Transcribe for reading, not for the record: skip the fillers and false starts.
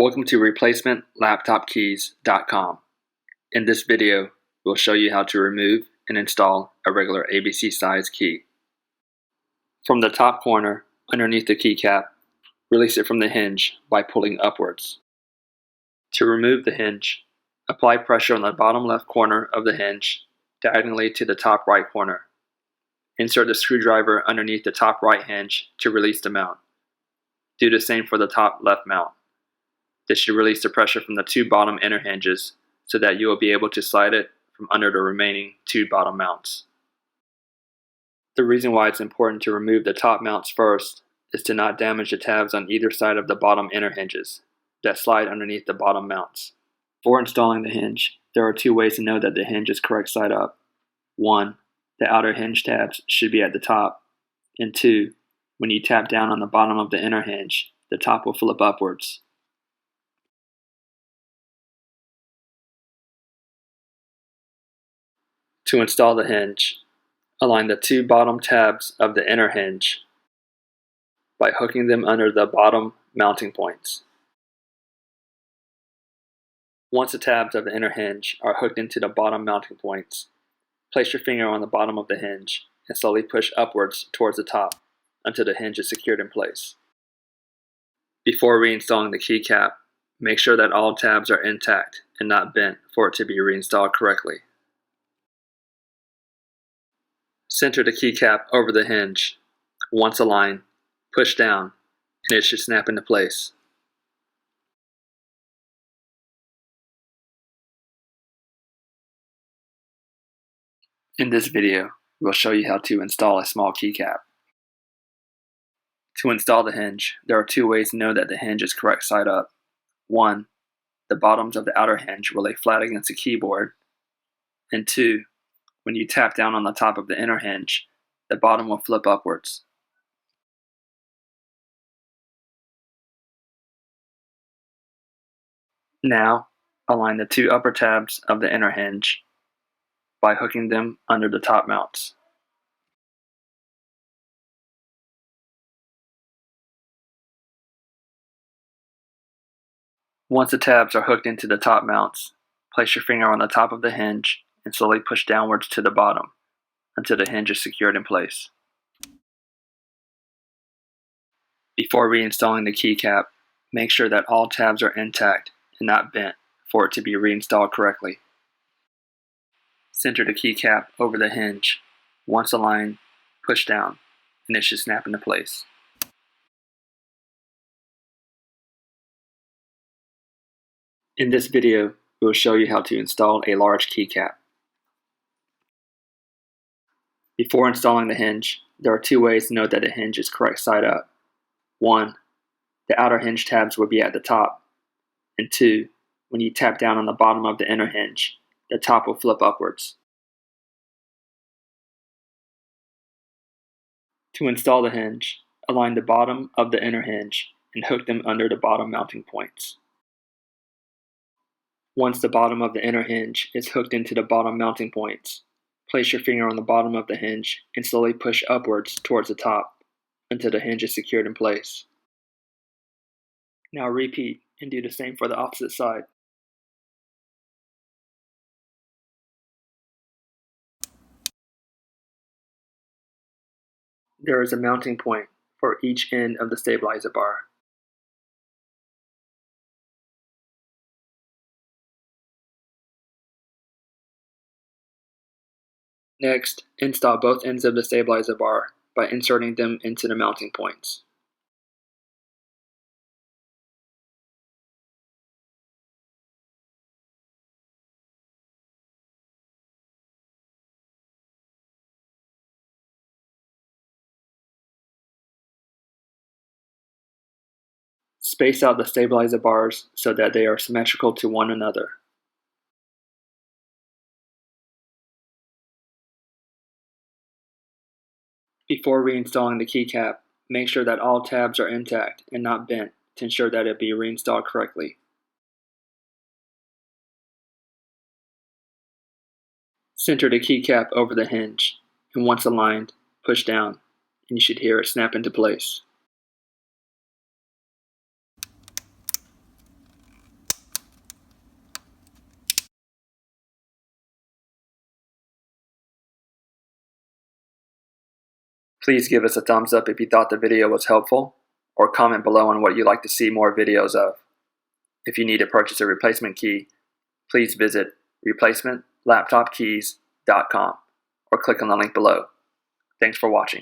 Welcome to replacementlaptopkeys.com. In this video, we'll show you how to remove and install a regular ABC size key. From the top corner, underneath the keycap, release it from the hinge by pulling upwards. To remove the hinge, apply pressure on the bottom left corner of the hinge, diagonally to the top right corner. Insert the screwdriver underneath the top right hinge to release the mount. Do the same for the top left mount. This should release the pressure from the two bottom inner hinges so that you will be able to slide it from under the remaining two bottom mounts. The reason why it's important to remove the top mounts first is to not damage the tabs on either side of the bottom inner hinges that slide underneath the bottom mounts. For installing the hinge, there are two ways to know that the hinge is correct side up. 1. The outer hinge tabs should be at the top, and 2. When you tap down on the bottom of the inner hinge, the top will flip upwards. To install the hinge, align the two bottom tabs of the inner hinge by hooking them under the bottom mounting points. Once the tabs of the inner hinge are hooked into the bottom mounting points, place your finger on the bottom of the hinge and slowly push upwards towards the top until the hinge is secured in place. Before reinstalling the keycap, make sure that all tabs are intact and not bent for it to be reinstalled correctly. Center the keycap over the hinge. Once aligned, push down, and it should snap into place. In this video, we'll show you how to install a small keycap. To install the hinge, there are two ways to know that the hinge is correct side up. 1. The bottoms of the outer hinge will lay flat against the keyboard, and 2. When you tap down on the top of the inner hinge, the bottom will flip upwards. Now, align the two upper tabs of the inner hinge by hooking them under the top mounts. Once the tabs are hooked into the top mounts, place your finger on the top of the hinge and slowly push downwards to the bottom until the hinge is secured in place. Before reinstalling the keycap, make sure that all tabs are intact and not bent for it to be reinstalled correctly. Center the keycap over the hinge. Once aligned, push down, and it should snap into place. In this video, we will show you how to install a large keycap. Before installing the hinge, there are two ways to know that the hinge is correct side up. 1. The outer hinge tabs will be at the top, and 2. When you tap down on the bottom of the inner hinge, the top will flip upwards. To install the hinge, align the bottom of the inner hinge and hook them under the bottom mounting points. Once the bottom of the inner hinge is hooked into the bottom mounting points, place your finger on the bottom of the hinge and slowly push upwards towards the top until the hinge is secured in place. Now repeat and do the same for the opposite side. There is a mounting point for each end of the stabilizer bar. Next, install both ends of the stabilizer bar by inserting them into the mounting points. Space out the stabilizer bars so that they are symmetrical to one another. Before reinstalling the keycap, make sure that all tabs are intact and not bent to ensure that it be reinstalled correctly. Center the keycap over the hinge, and once aligned, push down, and you should hear it snap into place. Please give us a thumbs up if you thought the video was helpful, or comment below on what you'd like to see more videos of. If you need to purchase a replacement key, please visit replacementlaptopkeys.com or click on the link below. Thanks for watching.